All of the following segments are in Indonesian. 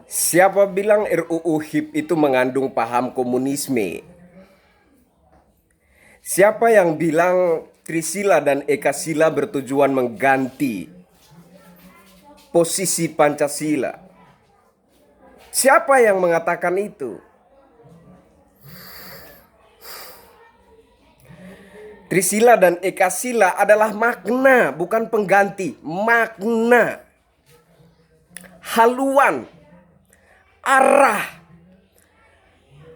Siapa bilang RUU HIP itu mengandung paham komunisme? Siapa yang bilang Trisila dan Ekasila bertujuan mengganti posisi Pancasila? Siapa yang mengatakan itu? Trisila dan Ekasila adalah makna, bukan pengganti. Makna, haluan, arah,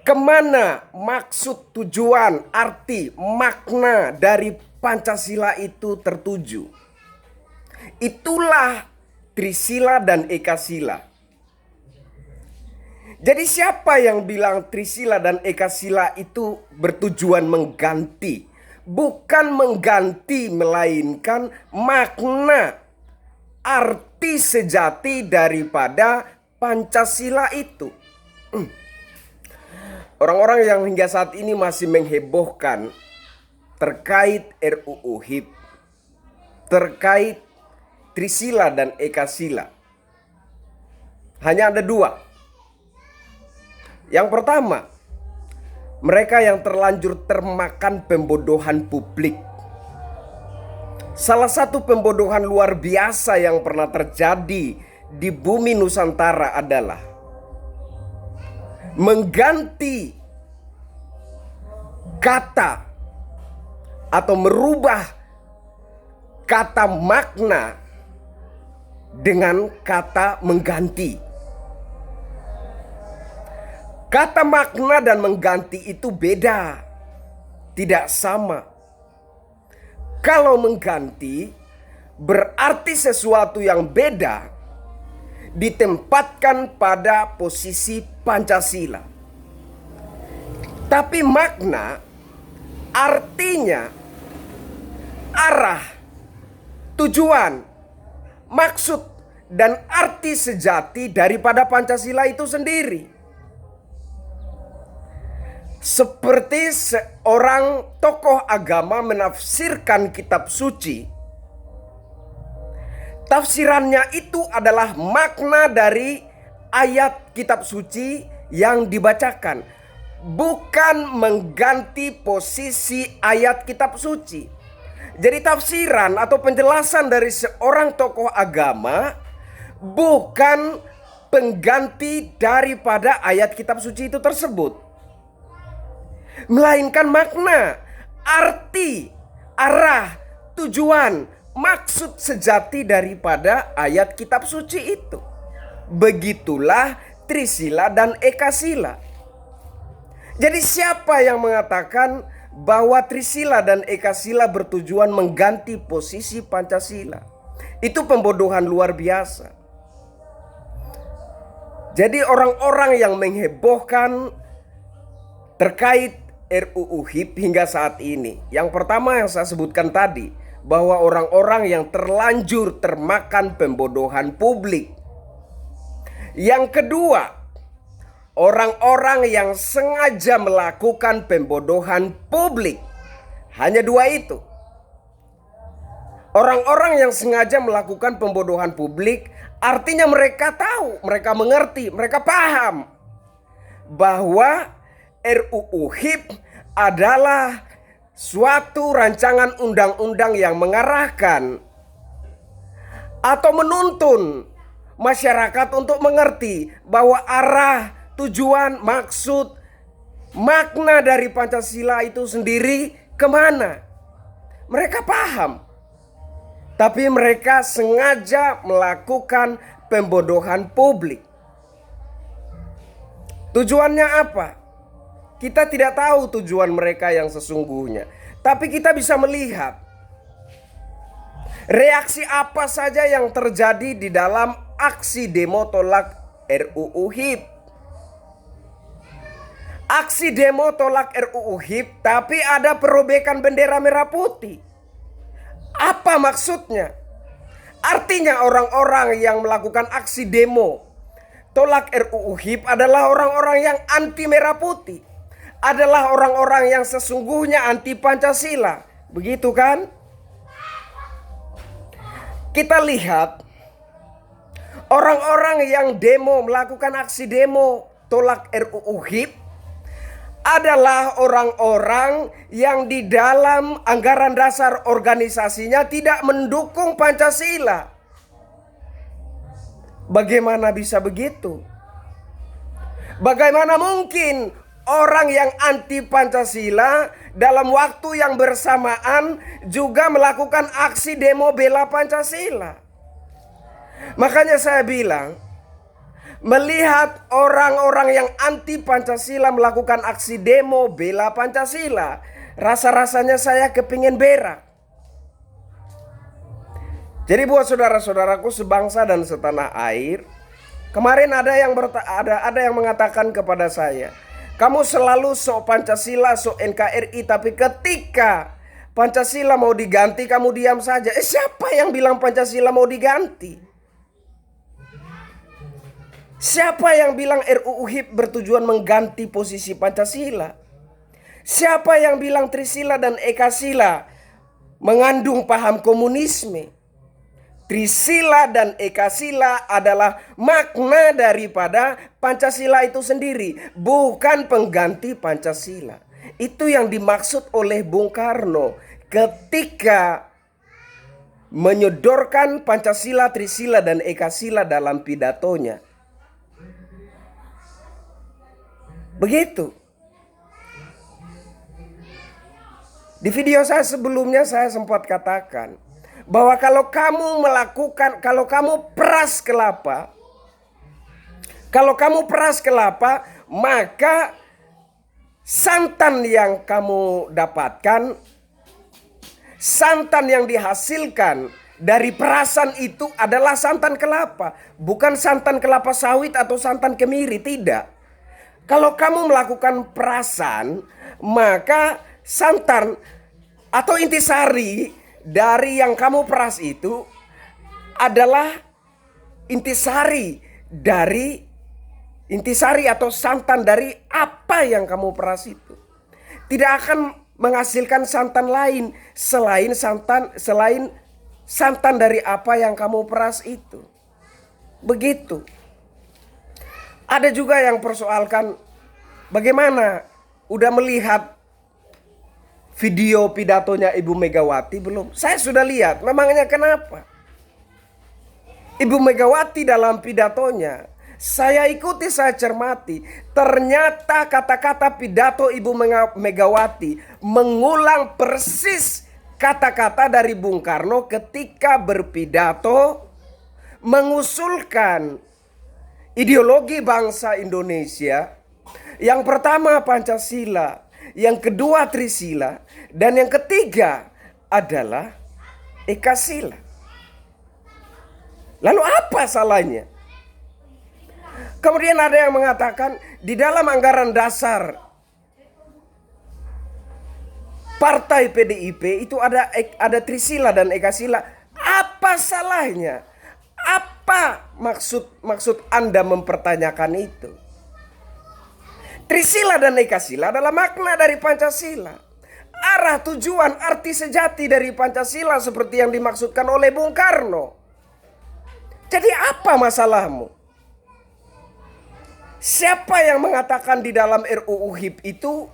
kemana maksud, tujuan, arti, makna dari Pancasila itu tertuju. Itulah Trisila dan Ekasila. Jadi siapa yang bilang Trisila dan Ekasila itu bertujuan mengganti? Bukan mengganti, melainkan makna, arti sejati daripada Pancasila itu. Orang-orang yang hingga saat ini masih menghebohkan terkait RUU HIP, terkait Trisila dan Ekasila, hanya ada dua. Yang pertama, mereka yang terlanjur termakan pembodohan publik. Salah satu pembodohan luar biasa yang pernah terjadi di bumi Nusantara adalah mengganti kata atau merubah kata makna dengan kata mengganti. Kata makna dan mengganti itu beda, tidak sama. Kalau mengganti berarti sesuatu yang beda ditempatkan pada posisi Pancasila. Tapi makna artinya arah, tujuan, maksud, dan arti sejati daripada Pancasila itu sendiri. Seperti seorang tokoh agama menafsirkan kitab suci, tafsirannya itu adalah makna dari ayat kitab suci yang dibacakan, bukan mengganti posisi ayat kitab suci. Jadi tafsiran atau penjelasan dari seorang tokoh agama bukan pengganti daripada ayat kitab suci itu tersebut, melainkan makna, arti, arah, tujuan, maksud sejati daripada ayat kitab suci itu. Begitulah Trisila dan Ekasila. Jadi siapa yang mengatakan bahwa Trisila dan Ekasila bertujuan mengganti posisi Pancasila? Itu pembodohan luar biasa. Jadi orang-orang yang menghebohkan terkait RUU HIP hingga saat ini, yang pertama yang saya sebutkan tadi, bahwa orang-orang yang terlanjur termakan pembodohan publik. Yang kedua, orang-orang yang sengaja melakukan pembodohan publik. Hanya dua itu. Orang-orang yang sengaja melakukan pembodohan publik artinya mereka tahu, mereka mengerti, mereka paham bahwa RUU HIP adalah suatu rancangan undang-undang yang mengarahkan atau menuntun masyarakat untuk mengerti bahwa arah, tujuan, maksud, makna dari Pancasila itu sendiri kemana. Mereka paham, tapi mereka sengaja melakukan pembodohan publik. Tujuannya apa? Kita tidak tahu tujuan mereka yang sesungguhnya, tapi kita bisa melihat reaksi apa saja yang terjadi di dalam aksi demo tolak RUU HIP. Aksi demo tolak RUU HIP, tapi ada perobekan bendera merah putih. Apa maksudnya? Artinya orang-orang yang melakukan aksi demo tolak RUU HIP adalah orang-orang yang anti merah putih, adalah orang-orang yang sesungguhnya anti Pancasila. Begitu kan? Kita lihat Orang-orang yang demo, melakukan aksi demo tolak RUU HIP adalah orang-orang yang di dalam anggaran dasar organisasinya tidak mendukung Pancasila. Bagaimana bisa begitu? Bagaimana mungkin orang yang anti Pancasila dalam waktu yang bersamaan juga melakukan aksi demo bela Pancasila? Makanya saya bilang, melihat orang-orang yang anti Pancasila melakukan aksi demo bela Pancasila, rasa-rasanya saya kepingin berak. Jadi buat saudara-saudaraku sebangsa dan setanah air, kemarin ada yang mengatakan kepada saya, kamu selalu sok Pancasila, sok NKRI, tapi ketika Pancasila mau diganti kamu diam saja. Siapa yang bilang Pancasila mau diganti? Siapa yang bilang RUU HIP bertujuan mengganti posisi Pancasila? Siapa yang bilang Trisila dan Ekasila mengandung paham komunisme? Trisila dan Ekasila adalah makna daripada Pancasila itu sendiri, bukan pengganti Pancasila. Itu yang dimaksud oleh Bung Karno ketika menyodorkan Pancasila, Trisila, dan Ekasila dalam pidatonya. Begitu. Di video saya sebelumnya saya sempat katakan bahwa kalau kamu peras kelapa, maka santan yang kamu dapatkan, santan yang dihasilkan dari perasan itu adalah santan kelapa, bukan santan kelapa sawit atau santan kemiri, tidak. Kalau kamu melakukan perasan, maka santan atau intisari dari yang kamu peras itu adalah intisari atau santan dari apa yang kamu peras itu. Tidak akan menghasilkan santan lain selain santan dari apa yang kamu peras itu. Begitu. Ada juga yang persoalkan bagaimana, udah melihat video pidatonya Ibu Megawati belum? Saya sudah lihat. Memangnya kenapa? Ibu Megawati dalam pidatonya, saya ikuti, saya cermati. Ternyata kata-kata pidato Ibu Megawati mengulang persis kata-kata dari Bung Karno ketika berpidato mengusulkan ideologi bangsa Indonesia. Yang pertama Pancasila, yang kedua Trisila, dan yang ketiga adalah Ekasila. Lalu apa salahnya? Kemudian ada yang mengatakan di dalam anggaran dasar Partai PDIP itu ada Trisila dan Ekasila. Apa salahnya? Apa maksud Anda mempertanyakan itu? Trisila dan Ekasila adalah makna dari Pancasila. Arah, tujuan, arti sejati dari Pancasila seperti yang dimaksudkan oleh Bung Karno. Jadi apa masalahmu? Siapa yang mengatakan di dalam RUU HIP itu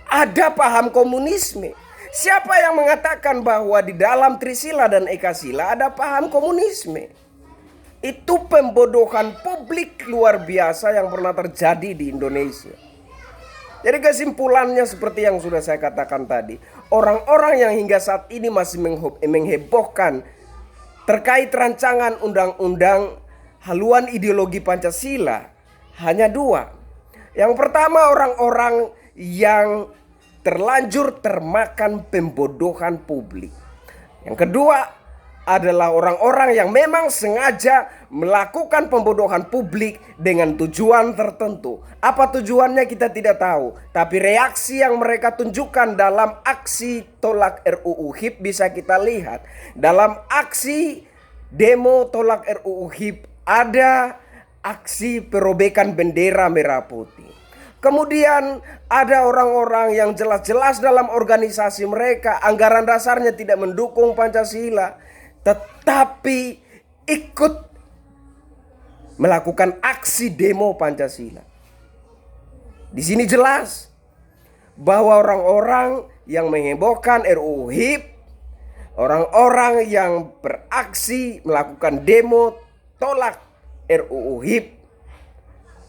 ada paham komunisme? Siapa yang mengatakan bahwa di dalam Trisila dan Ekasila ada paham komunisme? Itu pembodohan publik luar biasa yang pernah terjadi di Indonesia. Jadi kesimpulannya seperti yang sudah saya katakan tadi. Orang-orang yang hingga saat ini masih menghebohkan terkait rancangan undang-undang haluan ideologi Pancasila hanya dua. Yang pertama, orang-orang yang terlanjur termakan pembodohan publik. Yang kedua adalah orang-orang yang memang sengaja melakukan pembodohan publik dengan tujuan tertentu. Apa tujuannya kita tidak tahu, tapi reaksi yang mereka tunjukkan dalam aksi tolak RUU HIP bisa kita lihat. Dalam aksi demo tolak RUU HIP ada aksi perobekan bendera merah putih. Kemudian ada orang-orang yang jelas-jelas dalam organisasi mereka anggaran dasarnya tidak mendukung Pancasila, tetapi ikut melakukan aksi demo Pancasila. Di sini jelas bahwa orang-orang yang menghebohkan RUU HIP, orang-orang yang beraksi melakukan demo tolak RUU HIP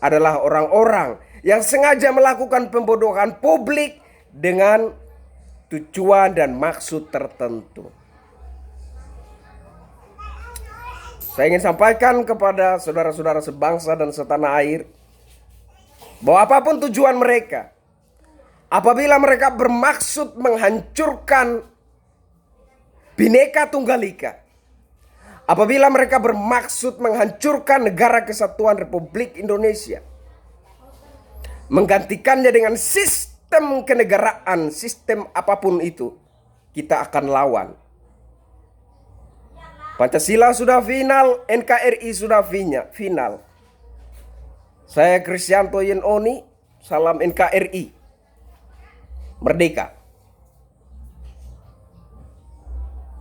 adalah orang-orang yang sengaja melakukan pembodohan publik dengan tujuan dan maksud tertentu. Saya ingin sampaikan kepada saudara-saudara sebangsa dan setanah air bahwa apapun tujuan mereka, apabila mereka bermaksud menghancurkan Bhinneka Tunggal Ika, apabila mereka bermaksud menghancurkan negara kesatuan Republik Indonesia, menggantikannya dengan sistem kenegaraan, sistem apapun itu, kita akan lawan. Pancasila sudah final, NKRI sudah final. Saya Kristianto Yenoni, salam NKRI. Merdeka.